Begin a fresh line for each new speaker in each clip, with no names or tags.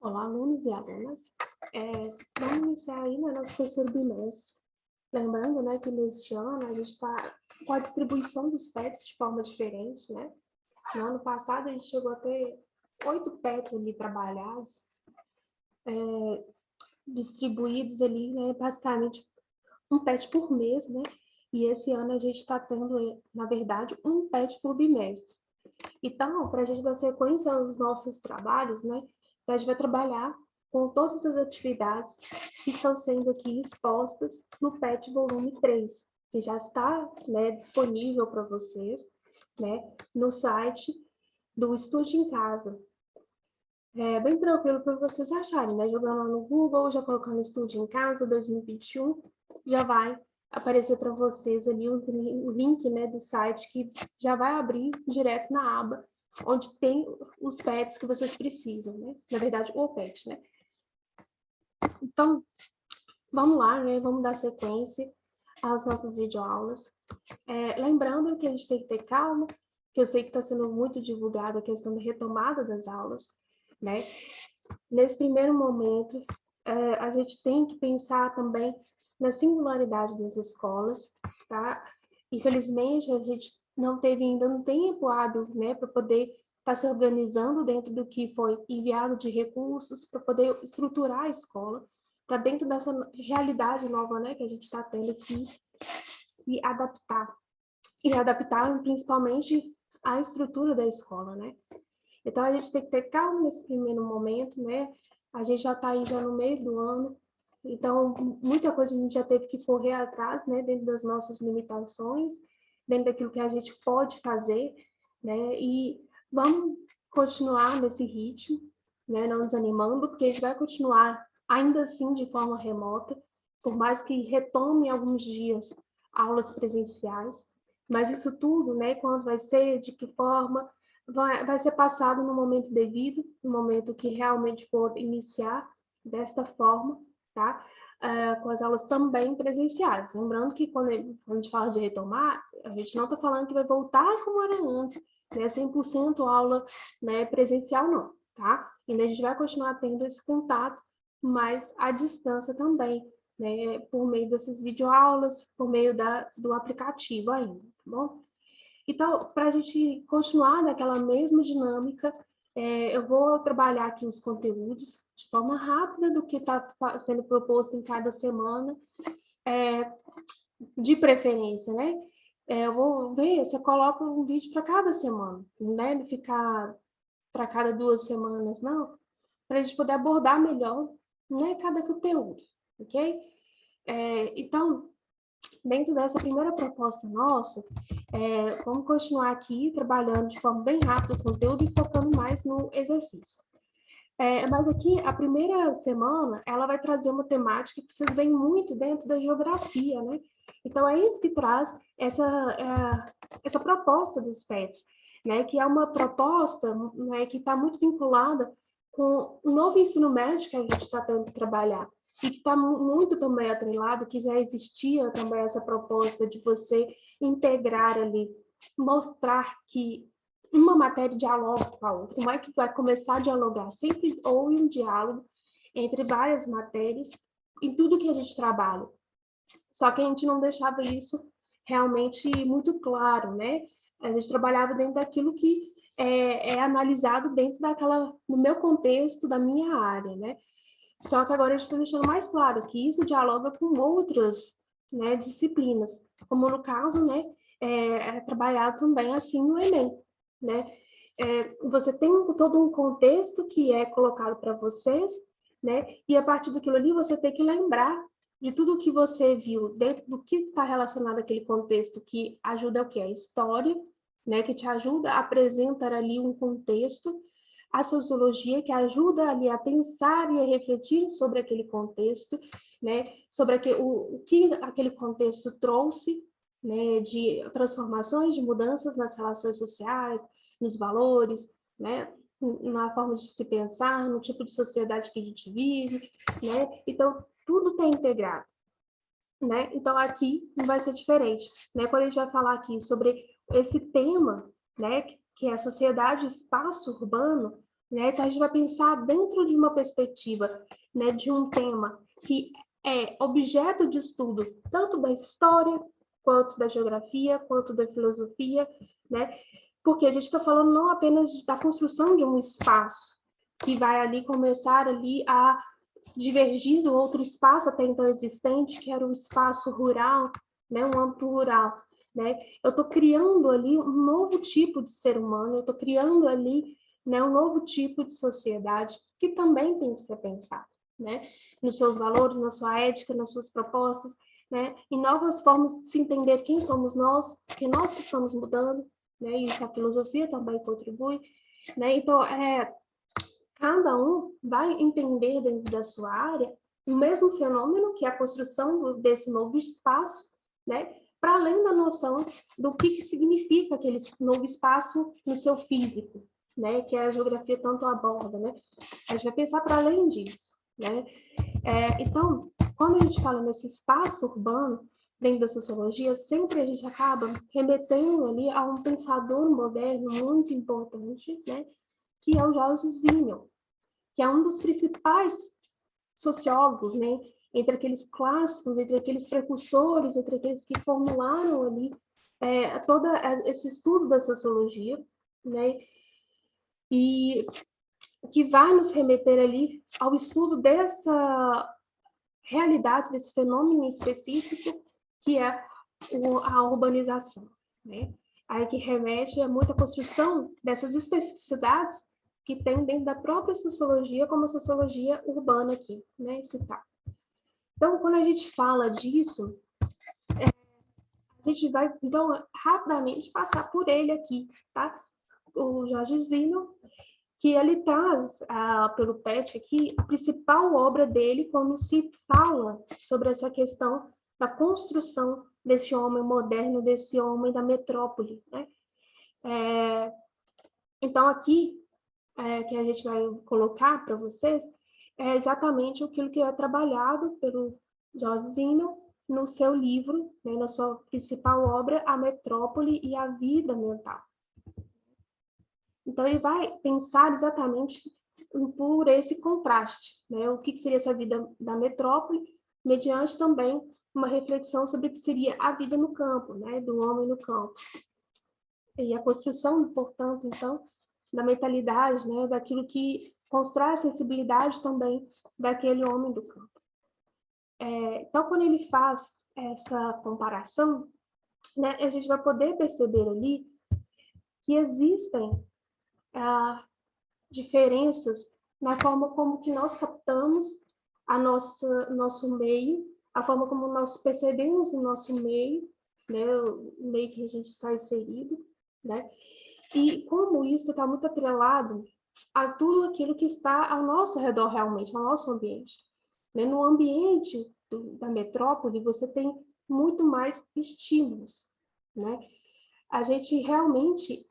Olá, alunos e alunas. Vamos iniciar aí no nosso terceiro bimestre. Lembrando, né, que neste ano a gente está com a distribuição dos PETs de forma diferente, né? No ano passado a gente chegou a ter 8 PETs ali trabalhados, distribuídos ali, né, basicamente um PET por mês, né? E esse ano a gente está tendo, na verdade, um PET por bimestre. Então, para a gente dar sequência aos nossos trabalhos, né, então a gente vai trabalhar com todas as atividades que estão sendo aqui expostas no PET volume 3, que já está, né, disponível para vocês, né, no site do Estude em Casa. É bem tranquilo para vocês acharem, né? Jogando lá no Google, já colocando Estude em Casa 2021, já vai aparecer para vocês ali o link, né, do site que já vai abrir direto na aba onde tem os PETs que vocês precisam, né? Na verdade, o PET, né? Então, vamos lá, né? Vamos dar sequência às nossas videoaulas. Lembrando que a gente tem que ter calma, que eu sei que está sendo muito divulgada a questão da retomada das aulas, né? Nesse primeiro momento, a gente tem que pensar também na singularidade das escolas, tá? Infelizmente, a gente não teve ainda um tempo hábil, né, para poder estar se organizando dentro do que foi enviado de recursos, para poder estruturar a escola, para dentro dessa realidade nova, né, que a gente está tendo que se adaptar. E adaptar principalmente a estrutura da escola, né? Então, a gente tem que ter calma nesse primeiro momento, né? A gente já está aí já no meio do ano, então, muita coisa a gente já teve que correr atrás, né? Dentro das nossas limitações, dentro daquilo que a gente pode fazer, né? E vamos continuar nesse ritmo, né? Não desanimando, porque a gente vai continuar ainda assim de forma remota, por mais que retome alguns dias aulas presenciais, mas isso tudo, né? Quando vai ser, de que forma, vai ser passado no momento devido, no momento que realmente for iniciar desta forma, tá? Com as aulas também presenciais. Lembrando que quando a gente fala de retomar, a gente não está falando que vai voltar como era antes, né? 100% aula, né, presencial, não, tá? Ainda a gente vai continuar tendo esse contato, mas à distância também, né? Por meio dessas videoaulas, por meio do aplicativo ainda, tá bom? Então, para a gente continuar naquela mesma dinâmica, eu vou trabalhar aqui os conteúdos de forma rápida do que está sendo proposto em cada semana, de preferência, né? Eu vou ver, você coloca um vídeo para cada semana, né? Não ficar para cada 2 semanas, não, para a gente poder abordar melhor, né, cada conteúdo, ok? Então, dentro dessa primeira proposta nossa, vamos continuar aqui trabalhando de forma bem rápida o conteúdo e focando mais no exercício. Mas aqui, a primeira semana, ela vai trazer uma temática que vocês veem muito dentro da geografia, né? Então, é isso que traz essa proposta dos PETs, né? Que é uma proposta, né, que está muito vinculada com o novo ensino médio que a gente está tendo que trabalhar e que está muito também atrelado, que já existia também essa proposta de você integrar ali, mostrar que uma matéria dialoga com a outra, como é que vai começar a dialogar? Sempre houve um diálogo entre várias matérias em tudo que a gente trabalha. Só que a gente não deixava isso realmente muito claro, né? A gente trabalhava dentro daquilo que é analisado dentro no meu contexto, da minha área, né? Só que agora a gente está deixando mais claro que isso dialoga com outras, né, disciplinas, como no caso, né, trabalhado também assim no Enem, né? Você tem todo um contexto que é colocado para vocês, né? E a partir daquilo ali você tem que lembrar de tudo que você viu dentro do que está relacionado àquele contexto, que ajuda o quê? A história, né? Que te ajuda a apresentar ali um contexto, a sociologia, que ajuda ali a pensar e a refletir sobre aquele contexto, né? Sobre o que aquele contexto trouxe, né? De transformações, de mudanças nas relações sociais, nos valores, né? Na forma de se pensar, no tipo de sociedade que a gente vive, né? Então, tudo está integrado, né? Então, aqui não vai ser diferente, né? Quando a gente vai falar aqui sobre esse tema, né? Que é a sociedade e espaço urbano, né? Então, a gente vai pensar dentro de uma perspectiva, né, de um tema que é objeto de estudo tanto da história, quanto da geografia, quanto da filosofia, né? Porque a gente está falando não apenas da construção de um espaço que vai ali começar ali a divergir do outro espaço até então existente, que era o espaço rural, né, um âmbito rural, né? Eu estou criando ali um novo tipo de ser humano, eu estou criando ali, né, um novo tipo de sociedade que também tem que ser pensado, né? Nos seus valores, na sua ética, nas suas propostas, né? Em novas formas de se entender quem somos nós, que nós estamos mudando, né? E isso a filosofia também contribui, né? Então, cada um vai entender dentro da sua área o mesmo fenômeno, que é a construção desse novo espaço, né? Para além da noção do que significa aquele novo espaço no seu físico, né? Que a geografia tanto aborda, né? A gente vai pensar para além disso, né? Então, quando a gente fala nesse espaço urbano, dentro da sociologia, sempre a gente acaba remetendo ali a um pensador moderno muito importante, né? Que é o George Simmel, que é um dos principais sociólogos, né, entre aqueles clássicos, entre aqueles precursores, entre aqueles que formularam ali todo esse estudo da sociologia, né, e que vai nos remeter ali ao estudo dessa realidade, desse fenômeno específico, que é a urbanização, né? Aí que remete a muita construção dessas especificidades que tem dentro da própria sociologia, como a sociologia urbana aqui, né, citar. Então, quando a gente fala disso, a gente vai, então, rapidamente passar por ele aqui, tá? O Jorge Zino, que ele traz, pelo PET aqui, a principal obra dele quando se fala sobre essa questão da construção desse homem moderno, desse homem da metrópole, né? Então, aqui, que a gente vai colocar para vocês, é exatamente aquilo que é trabalhado pelo Jorge Zino no seu livro, né, na sua principal obra, A Metrópole e a Vida Mental. Então, ele vai pensar exatamente por esse contraste, né? O que seria essa vida da metrópole, mediante também uma reflexão sobre o que seria a vida no campo, né? Do homem no campo. E a construção, portanto, então, da mentalidade, né? Daquilo que constrói a sensibilidade também daquele homem do campo. Então, quando ele faz essa comparação, né? A gente vai poder perceber ali que existem diferenças na forma como que nós captamos nosso meio, a forma como nós percebemos o nosso meio, né, o meio que a gente está inserido, né, e como isso está muito atrelado a tudo aquilo que está ao nosso redor realmente, ao nosso ambiente. Né? No ambiente da metrópole, você tem muito mais estímulos, né? A gente realmente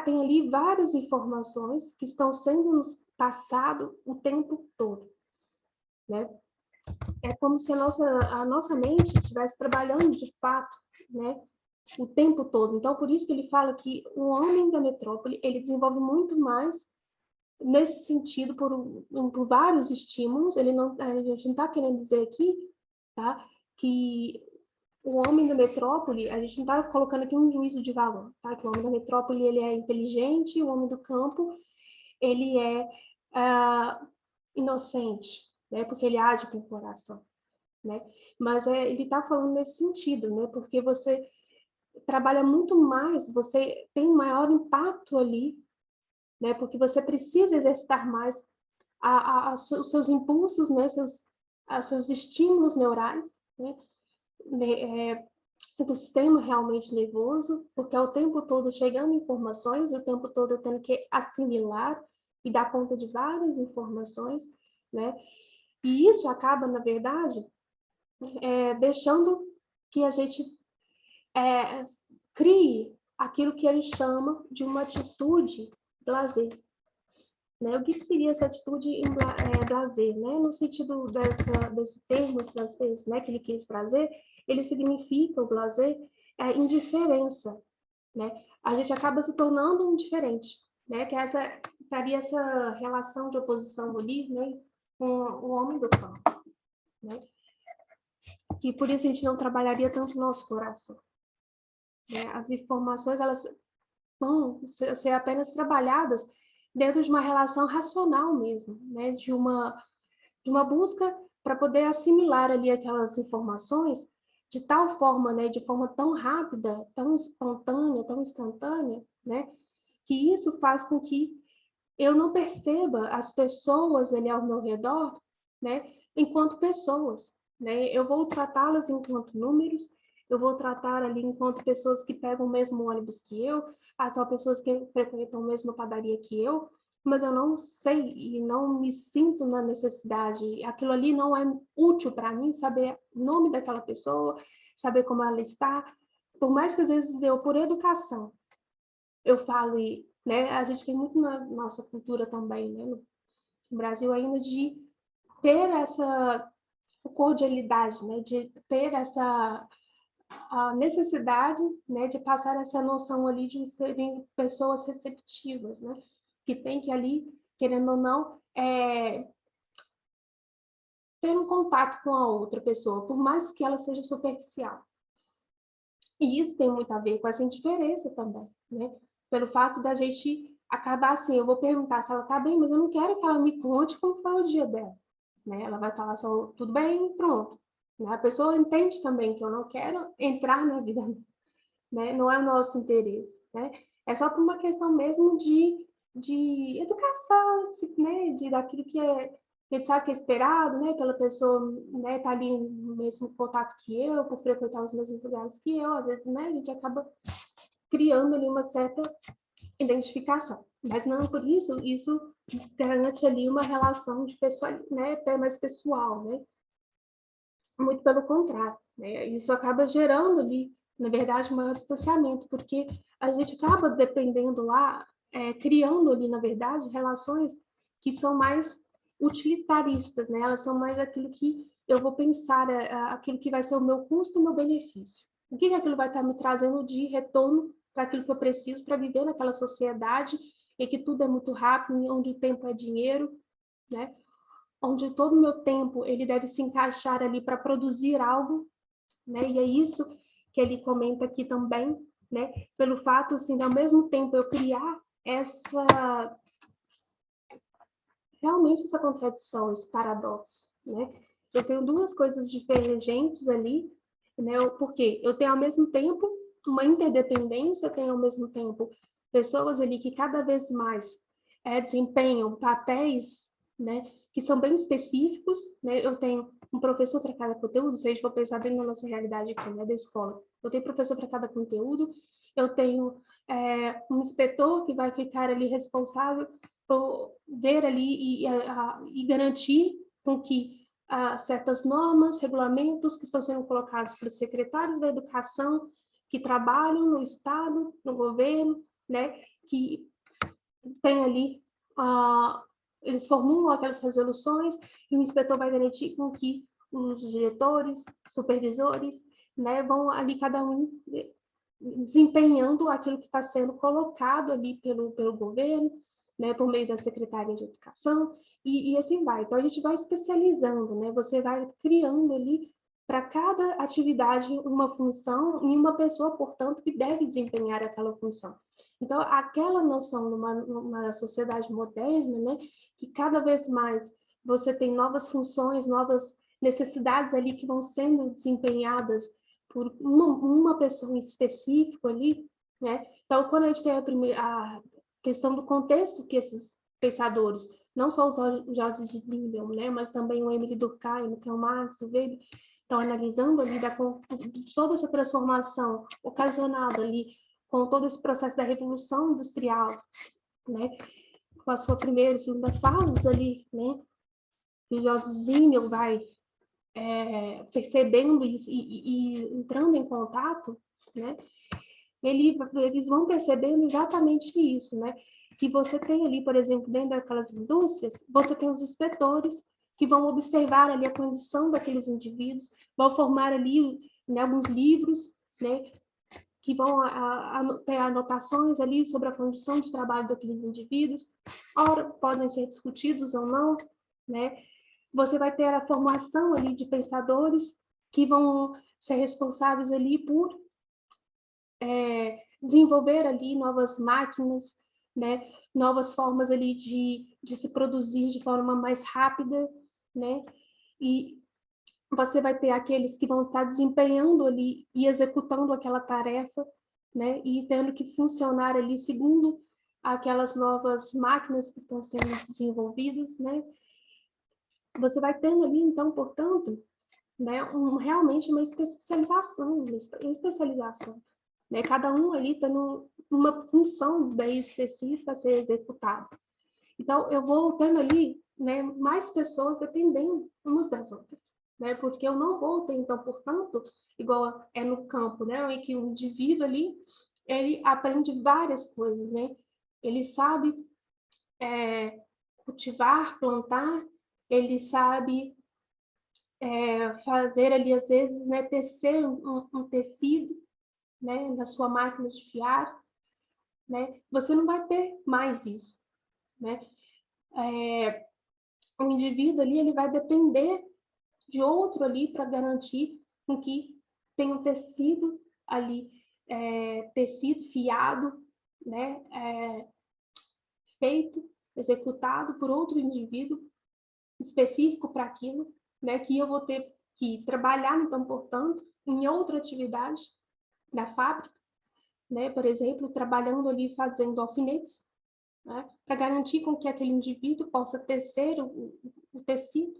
tem ali várias informações que estão sendo nos passado o tempo todo, né? É como se a nossa mente estivesse trabalhando de fato, né? O tempo todo. Então, por isso que ele fala que o homem da metrópole, ele desenvolve muito mais nesse sentido por vários estímulos. A gente não está querendo dizer aqui, tá? Que o homem da metrópole, a gente não está colocando aqui um juízo de valor, tá? Que o homem da metrópole, ele é inteligente, o homem do campo, ele é inocente, né? Porque ele age com o coração, né? Mas ele está falando nesse sentido, né? Porque você trabalha muito mais, você tem maior impacto ali, né? Porque você precisa exercitar mais os seus impulsos, né? Seus estímulos neurais, né? Do sistema realmente nervoso, porque é o tempo todo chegando informações, o tempo todo tendo que assimilar e dar conta de várias informações, né? E isso acaba, na verdade, deixando que a gente crie aquilo que ele chama de uma atitude blasé. Né? O que seria essa atitude em blasé? Né? No sentido desse termo francês, né, que ele quis trazer, ele significa, o blasé, indiferença. Né? A gente acaba se tornando indiferente, né? Que é essa estaria essa relação de oposição ali, né, com o homem do campo, né? Que por isso a gente não trabalharia tanto o nosso coração, né? As informações, elas vão ser apenas trabalhadas dentro de uma relação racional mesmo, né? De uma busca para poder assimilar ali aquelas informações de tal forma, né? De forma tão rápida, tão espontânea, tão instantânea, né? Que isso faz com que eu não perceba as pessoas ali ao meu redor, né, enquanto pessoas, né? Eu vou tratá-las enquanto números, eu vou tratar ali enquanto pessoas que pegam o mesmo ônibus que eu, são pessoas que frequentam a mesma padaria que eu, mas eu não sei e não me sinto na necessidade, aquilo ali não é útil para mim, saber o nome daquela pessoa, saber como ela está, por mais que às vezes eu, por educação, eu falo, né, a gente tem muito na nossa cultura também, né, no Brasil ainda, de ter essa cordialidade, né, de ter essa a necessidade, né, de passar essa noção ali de serem pessoas receptivas, né, que tem que ali, querendo ou não, ter um contato com a outra pessoa, por mais que ela seja superficial. E isso tem muito a ver com essa indiferença também, né? Pelo fato da gente acabar assim, eu vou perguntar se ela está bem, mas eu não quero que ela me conte como foi o dia dela, né? Ela vai falar só, tudo bem, pronto. Né? A pessoa entende também que eu não quero entrar na vida, né? Não é o nosso interesse, né? É só por uma questão mesmo de educação, né? Daquilo que a gente sabe que é esperado, né? Pela pessoa, né? Tá ali no mesmo contato que eu, por frequentar os mesmos lugares que eu, às vezes, né? A gente acaba criando ali uma certa identificação. Mas não por isso, isso garante ali uma relação de pessoal, né? Até mais pessoal, né? Muito pelo contrário, né? Isso acaba gerando ali, na verdade, um maior distanciamento, porque a gente acaba dependendo lá, criando ali, na verdade, relações que são mais utilitaristas, né? Elas são mais aquilo que eu vou pensar, aquilo que vai ser o meu custo e o meu benefício. O que aquilo vai estar me trazendo de retorno para aquilo que eu preciso para viver naquela sociedade em que tudo é muito rápido, onde o tempo é dinheiro, né? Onde todo o meu tempo ele deve se encaixar ali para produzir algo, né? E é isso que ele comenta aqui também, né? Pelo fato, assim, de, ao mesmo tempo eu criar realmente essa contradição, esse paradoxo, né? Eu tenho duas coisas divergentes ali, né? Porque eu tenho ao mesmo tempo uma interdependência, eu tenho ao mesmo tempo pessoas ali que cada vez mais desempenham papéis, né? Que são bem específicos, né? Eu tenho um professor para cada conteúdo, se a gente for pensar bem na nossa realidade aqui, né, da escola. Eu tenho professor para cada conteúdo, eu tenho um inspetor que vai ficar ali responsável ver ali e garantir com que certas normas, regulamentos que estão sendo colocados pelos secretários da educação que trabalham no Estado, no governo, né, que tem ali, eles formulam aquelas resoluções e o inspetor vai garantir com que os diretores, supervisores, né, vão ali cada um desempenhando aquilo que está sendo colocado ali pelo governo, né, por meio da Secretaria de Educação, e assim vai. Então, a gente vai especializando, né? Você vai criando ali para cada atividade uma função e uma pessoa, portanto, que deve desempenhar aquela função. Então, aquela noção numa sociedade moderna, né, que cada vez mais você tem novas funções, novas necessidades ali que vão sendo desempenhadas por uma pessoa em específico ali, né? Então, quando a gente tem a questão do contexto que esses pensadores, não só os George de Zimmermann, né, mas também o Emile Durkheim, o Karl Marx, o Weber, estão analisando ali toda essa transformação ocasionada ali com todo esse processo da Revolução Industrial, né, com a sua primeira e segunda fase ali, né, que o George Zimmermann vai percebendo isso e entrando em contato, né, eles vão percebendo exatamente isso, né, que você tem ali, por exemplo, dentro daquelas indústrias, você tem os inspetores que vão observar ali a condição daqueles indivíduos, vão formar ali, né, alguns livros, né, que vão ter anotações ali sobre a condição de trabalho daqueles indivíduos, ora podem ser discutidos ou não, né? Você vai ter a formação ali de pensadores que vão ser responsáveis ali por desenvolver ali novas máquinas, né? Novas formas ali de se produzir de forma mais rápida, né? E você vai ter aqueles que vão estar desempenhando ali e executando aquela tarefa, né? E tendo que funcionar ali segundo aquelas novas máquinas que estão sendo desenvolvidas, né? Você vai tendo ali, então, portanto, né, realmente uma especialização, né? Cada um ali tendo uma função bem específica a ser executada. Então, eu vou tendo ali, né, mais pessoas dependendo umas das outras, né? Porque eu não vou ter, então, portanto, igual é no campo, né, em que o indivíduo ali, ele aprende várias coisas, né? Ele sabe cultivar, plantar, ele sabe fazer ali, às vezes, né, tecer um tecido, né, na sua máquina de fiar, né? Você não vai ter mais isso, né? O indivíduo ali, ele vai depender de outro ali para garantir com que tenha um tecido ali, tecido fiado, né, feito, executado por outro indivíduo específico para aquilo, né, que eu vou ter que trabalhar, então, portanto, em outra atividade da fábrica, né, por exemplo, trabalhando ali fazendo alfinetes, né, para garantir com que aquele indivíduo possa tecer o tecido,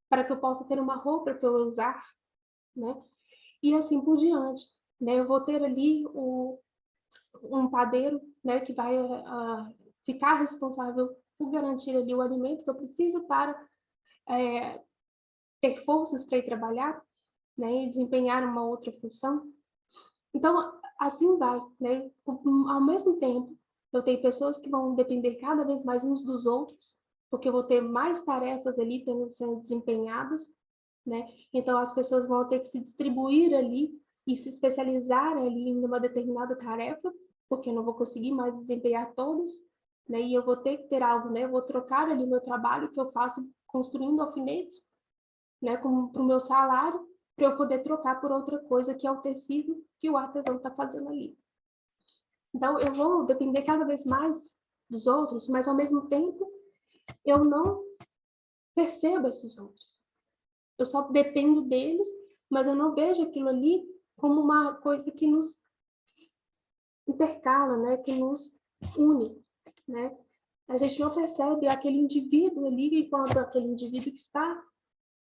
para que eu possa ter uma roupa para eu usar, né, e assim por diante, né, eu vou ter ali um padeiro, né, que vai ficar responsável por garantir ali o alimento que eu preciso para ter forças para ir trabalhar, né, e desempenhar uma outra função. Então, assim vai, né? Ao mesmo tempo, eu tenho pessoas que vão depender cada vez mais uns dos outros, porque eu vou ter mais tarefas ali sendo desempenhadas, né? Então, as pessoas vão ter que se distribuir ali e se especializar ali em uma determinada tarefa, porque eu não vou conseguir mais desempenhar todas, né? E eu vou ter que ter algo, né? Eu vou trocar ali meu trabalho que eu faço construindo alfinetes, né, para o meu salário, para eu poder trocar por outra coisa, que é o tecido que o artesão está fazendo ali. Então, eu vou depender cada vez mais dos outros, mas, ao mesmo tempo, eu não percebo esses outros. Eu só dependo deles, mas eu não vejo aquilo ali como uma coisa que nos intercala, né, que nos une, né? A gente não percebe aquele indivíduo ali enquanto aquele indivíduo que está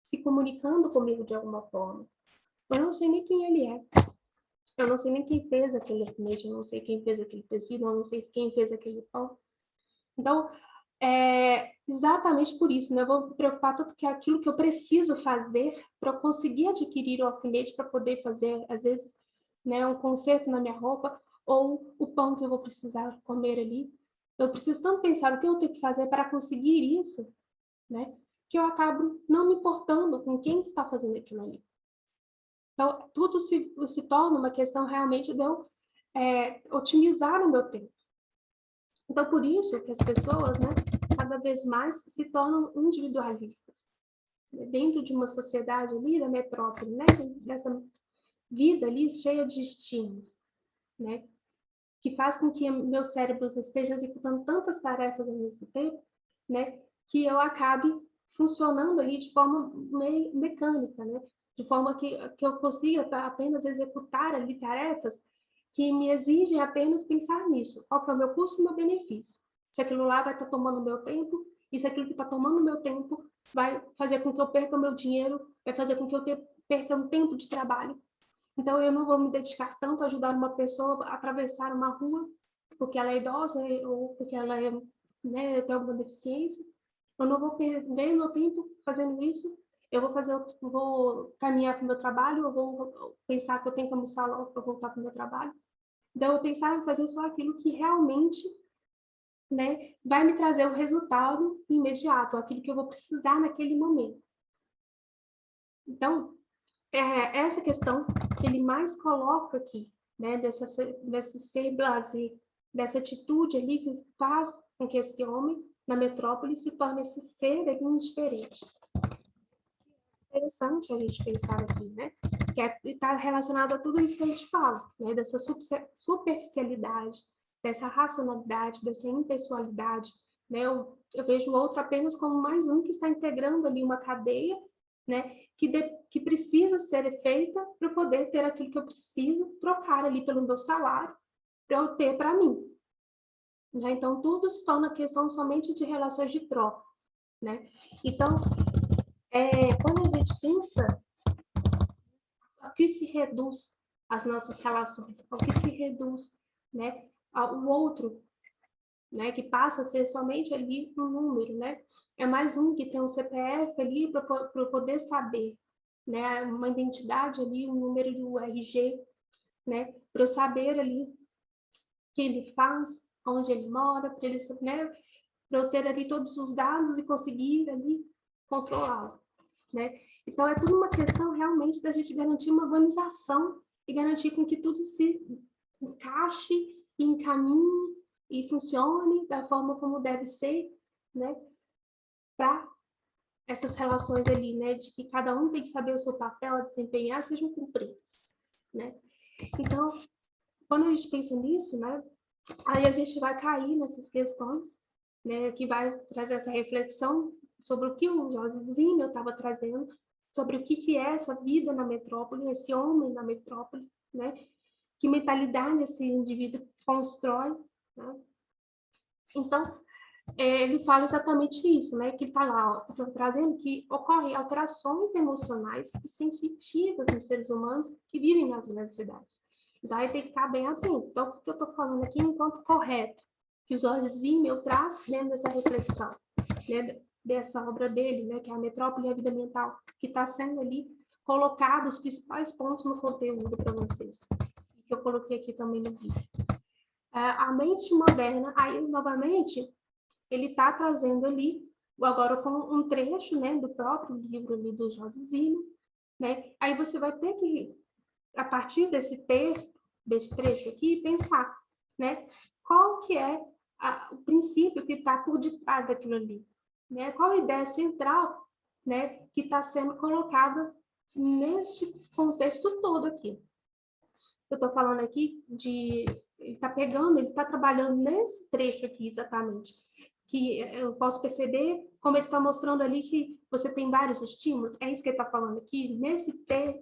se comunicando comigo de alguma forma. Eu não sei nem quem ele é. Eu não sei nem quem fez aquele alfinete, eu não sei quem fez aquele tecido, eu não sei quem fez aquele pão. Então, exatamente por isso, né? Eu vou me preocupar tanto que é aquilo que eu preciso fazer para eu conseguir adquirir o alfinete para poder fazer, às vezes, né, um conserto na minha roupa ou o pão que eu vou precisar comer ali. Eu preciso tanto pensar o que eu tenho que fazer para conseguir isso, né? Que eu acabo não me importando com quem está fazendo aquilo ali. Então, tudo se torna uma questão realmente de eu otimizar o meu tempo. Então, por isso que as pessoas, né, cada vez mais se tornam individualistas. Dentro de uma sociedade ali, da metrópole, né, dessa vida ali cheia de estímulos, né, que faz com que meu cérebro esteja executando tantas tarefas ao mesmo tempo, né, que eu acabe funcionando ali de forma meio mecânica, né, de forma que eu consiga apenas executar ali tarefas que me exigem apenas pensar nisso. Qual que é o meu custo e o meu benefício? Se aquilo lá vai estar tomando meu tempo, e se aquilo que está tomando meu tempo vai fazer com que eu perca o meu dinheiro, vai fazer com que eu perca um tempo de trabalho. Então, eu não vou me dedicar tanto a ajudar uma pessoa a atravessar uma rua, porque ela é idosa ou porque ela né, tem alguma deficiência. Eu não vou perder meu tempo fazendo isso. Eu vou caminhar para o meu trabalho, eu vou pensar que eu tenho que almoçar logo para voltar para o meu trabalho. Então, eu vou pensar em fazer só aquilo que realmente, né, vai me trazer o resultado imediato, aquilo que eu vou precisar naquele momento. Então, essa questão que ele mais coloca aqui, né, desse ser blasé, dessa atitude ali que faz com que esse homem, na metrópole, se torne esse ser ali indiferente. Interessante a gente pensar aqui, né? Que está relacionado a tudo isso que a gente fala, né? Dessa superficialidade, dessa racionalidade, dessa impessoalidade, né? Eu vejo o outro apenas como mais um que está integrando ali uma cadeia, né? Que precisa ser feita para poder ter aquilo que eu preciso, trocar ali pelo meu salário, para eu ter para mim. Né? Então, tudo se torna questão somente de relações de troca, né? Então, quando a gente pensa ao que se reduz as nossas relações, ao que se reduz, né, ao outro, né, que passa a ser somente ali um número, né? É mais um que tem um CPF ali para poder saber, né, uma identidade ali, um número do RG, né, para eu saber ali o que ele faz, onde ele mora, para ele, né, para eu ter ali todos os dados e conseguir ali controlá-lo. Né? Então, é tudo uma questão realmente da gente garantir uma organização e garantir com que tudo se encaixe, encaminhe e funcione da forma como deve ser, né? Para essas relações ali, né? De que cada um tem que saber o seu papel a desempenhar, sejam cumpridas, né? Então, quando a gente pensa nisso, né? Aí a gente vai cair nessas questões, né? Que vai trazer essa reflexão sobre o que o Jorge Zimmer estava trazendo, sobre o que é essa vida na metrópole, esse homem na metrópole, né? Que mentalidade esse indivíduo constrói, né? Então, ele fala exatamente isso, né? Que está lá, ó, trazendo que ocorrem alterações emocionais e sensitivas nos seres humanos que vivem nas grandes cidades. Então, aí tem que estar bem atento. Então, o que eu estou falando aqui enquanto correto, que o Jorge Simmel traz dentro dessa reflexão, né, dessa obra dele, né, que é a Metrópole e a Vida Mental, que está sendo ali colocado os principais pontos no conteúdo para vocês, que eu coloquei aqui também no vídeo. A mente moderna, aí, novamente, ele está trazendo ali, agora com um trecho, né, do próprio livro ali do Jorge Simmel, né? Aí você vai ter que, a partir desse texto, desse trecho aqui, pensar, né? Qual que é o princípio que está por detrás daquilo ali, né? Qual a ideia central, né, que está sendo colocada neste contexto todo aqui. Eu estou falando aqui de... Ele está pegando, ele está trabalhando nesse trecho aqui, exatamente. Que eu posso perceber como ele está mostrando ali que você tem vários estímulos. É isso que ele está falando aqui, nesse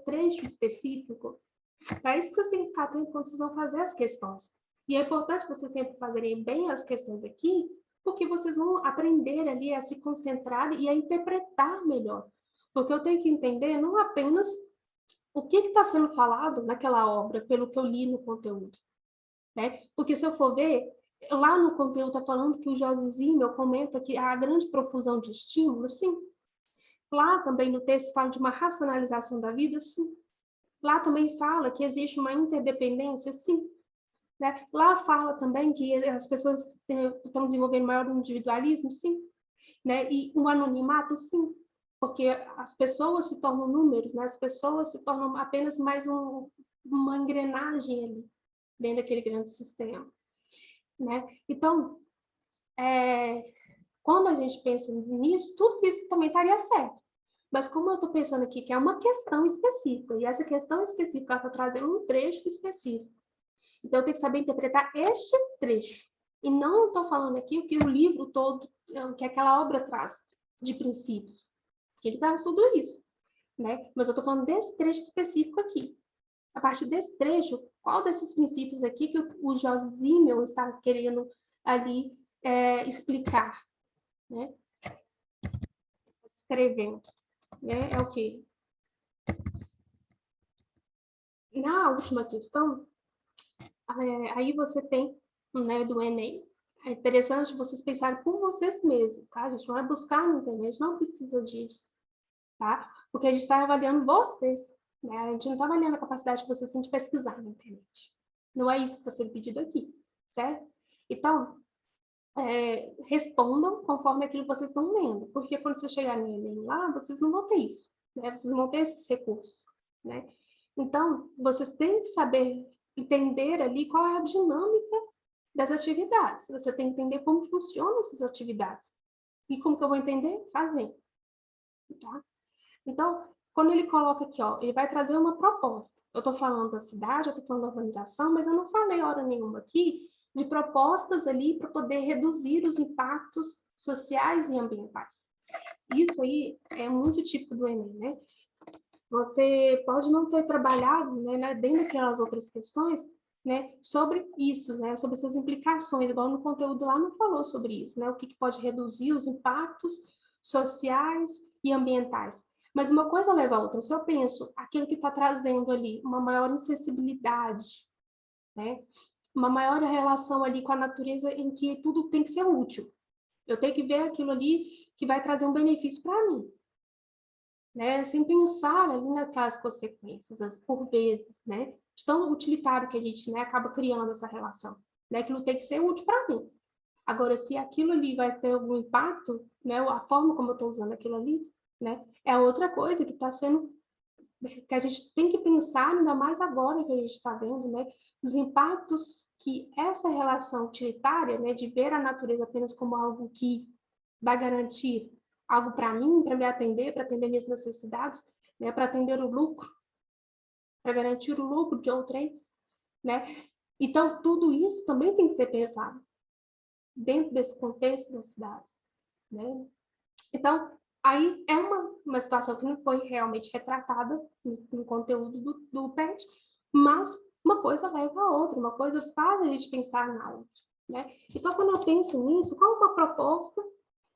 trecho específico. É isso que vocês têm que ficar atentos quando vocês vão fazer as questões. E é importante vocês sempre fazerem bem as questões aqui, porque vocês vão aprender ali a se concentrar e a interpretar melhor. Porque eu tenho que entender não apenas o que está sendo falado naquela obra, pelo que eu li no conteúdo, né? Porque se eu for ver, lá no conteúdo está falando que o Jorge Simmel comenta que há grande profusão de estímulos, sim. Lá também no texto fala de uma racionalização da vida, sim. Lá também fala que existe uma interdependência, sim. Né? Lá fala também que as pessoas estão desenvolvendo maior individualismo, sim. Né? E o anonimato, sim. Porque as pessoas se tornam números, né? As pessoas se tornam apenas mais uma engrenagem ali, dentro daquele grande sistema. Né? Então, quando a gente pensa nisso, tudo isso também estaria certo. Mas como eu estou pensando aqui que é uma questão específica, e essa questão específica está trazendo um trecho específico, então eu tenho que saber interpretar este trecho. E não estou falando aqui o que o livro todo, o que aquela obra traz de princípios. Ele traz tudo isso, né? Mas eu estou falando desse trecho específico aqui. A partir desse trecho, qual desses princípios aqui que o Jorge Simmel está querendo ali explicar, né? Escrevendo, né? É o quê? Na última questão, aí você tem, né, do Enem. É interessante vocês pensarem por vocês mesmos, tá? A gente não vai buscar na internet, não precisa disso, tá? Porque a gente está avaliando vocês, né? A gente não está avaliando a capacidade que vocês têm de pesquisar na internet. Não é isso que está sendo pedido aqui, certo? Então, respondam conforme aquilo que vocês estão lendo, porque quando você chegar no Enem lá, vocês não vão ter isso, né? Vocês não vão ter esses recursos, né? Então, vocês têm que saber entender ali qual é a dinâmica das atividades. Você tem que entender como funcionam essas atividades. E como que eu vou entender? Fazendo. Tá? Então, quando ele coloca aqui, ó, ele vai trazer uma proposta. Eu estou falando da cidade, eu estou falando da organização, mas eu não falei hora nenhuma aqui de propostas ali para poder reduzir os impactos sociais e ambientais. Isso aí é muito típico do Enem, né? Você pode não ter trabalhado, né, dentro daquelas outras questões, né, sobre isso, né, sobre essas implicações, igual no conteúdo lá não falou sobre isso, né, o que pode reduzir os impactos sociais e ambientais. Mas uma coisa leva a outra. Se eu penso aquilo que está trazendo ali uma maior acessibilidade, né, uma maior relação ali com a natureza em que tudo tem que ser útil. Eu tenho que ver aquilo ali que vai trazer um benefício para mim, né? Sem pensar ali naquelas consequências, por vezes, né? De tão utilitário que a gente, né, acaba criando essa relação, né? Aquilo tem que ser útil para mim. Agora, se aquilo ali vai ter algum impacto, né? A forma como eu estou usando aquilo ali, né? É outra coisa que está sendo, que a gente tem que pensar, ainda mais agora que a gente está vendo, né? Os impactos que essa relação utilitária, né? De ver a natureza apenas como algo que vai garantir algo para mim, para me atender, para atender minhas necessidades, né, para atender o lucro, para garantir o lucro de outrem, né? Então, tudo isso também tem que ser pensado dentro desse contexto das cidades, né? Então, aí é uma situação que não foi realmente retratada no conteúdo do PET, mas uma coisa leva a outra, uma coisa faz a gente pensar na outra, né? Então, quando eu penso nisso, qual é uma proposta,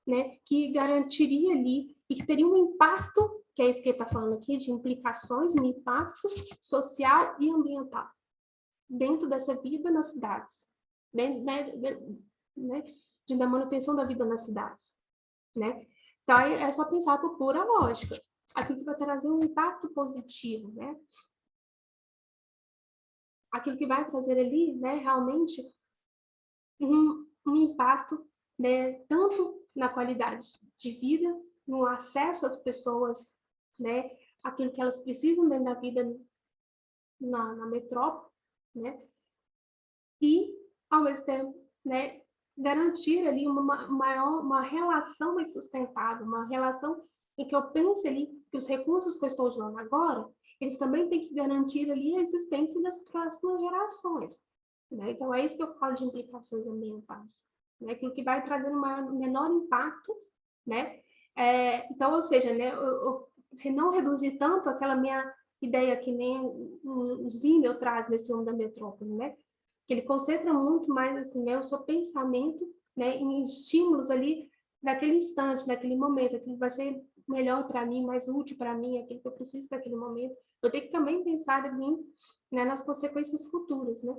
né, que garantiria ali e que teria um impacto, que é isso que ele está falando aqui, de implicações, um impacto social e ambiental dentro dessa vida nas cidades, né, da manutenção da vida nas cidades, né? Então, é só pensar por pura lógica. Aquilo que vai trazer um impacto positivo, né? Aquilo que vai trazer ali, né, realmente um impacto, né, tanto na qualidade de vida, no acesso às pessoas, né, aquilo que elas precisam dentro da vida na metrópole, né, e, ao mesmo tempo, né, garantir ali uma relação mais sustentável, uma relação em que eu pense ali que os recursos que eu estou usando agora, eles também têm que garantir ali a existência das próximas gerações, né? Então, é isso que eu falo de implicações ambientais, né? Aquilo que vai trazer um menor impacto, né? Então, ou seja, né, eu não reduzir tanto aquela minha ideia que nem o Zimmel traz nesse Homem da Metrópole, né? Que ele concentra muito mais assim, né, o seu pensamento, né, em estímulos ali naquele instante, naquele momento, aquilo que vai ser melhor para mim, mais útil para mim, aquilo que eu preciso para aquele momento. Eu tenho que também pensar ali, né, nas consequências futuras, né?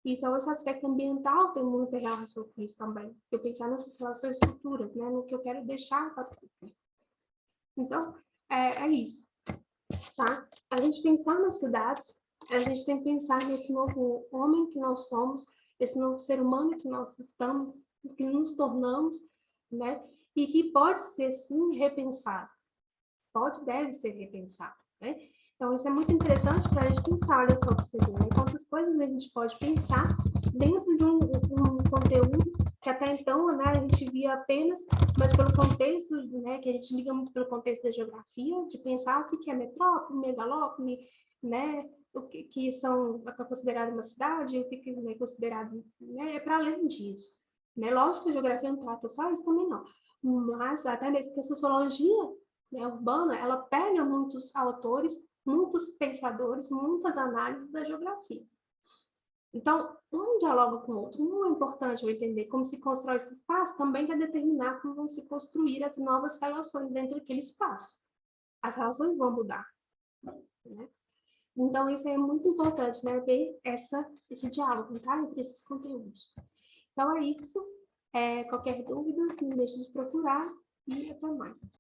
Então, esse aspecto ambiental tem muita relação com isso também. Eu pensar nessas relações futuras, né, no que eu quero deixar para o futuro. Então, é isso, tá? A gente pensar nas cidades, a gente tem que pensar nesse novo homem que nós somos, esse novo ser humano que nós estamos, que nos tornamos, né? E que pode ser, sim, repensado. Pode, deve ser repensado, né? Então, isso é muito interessante para a gente pensar, olha só, para você ver, né? Quantas coisas a gente pode pensar dentro de um conteúdo que até então, né, a gente via apenas, mas pelo contexto, né, que a gente liga muito pelo contexto da geografia, de pensar o que é metrópole, megalópole, né, o que são, é considerado uma cidade, o que é considerado, né, é para além disso. Né? Lógico que a geografia não trata só isso também, não. Mas até mesmo que a sociologia, né, urbana, ela pega muitos autores, muitos pensadores, muitas análises da geografia. Então, um dialoga com o outro. Um é importante eu entender como se constrói esse espaço, também vai determinar como vão se construir as novas relações dentro daquele espaço. As relações vão mudar, né? Então, isso é muito importante, né? Ver esse diálogo, tá? Entre esses conteúdos. Então, é isso. Qualquer dúvida, não deixe de procurar e até mais.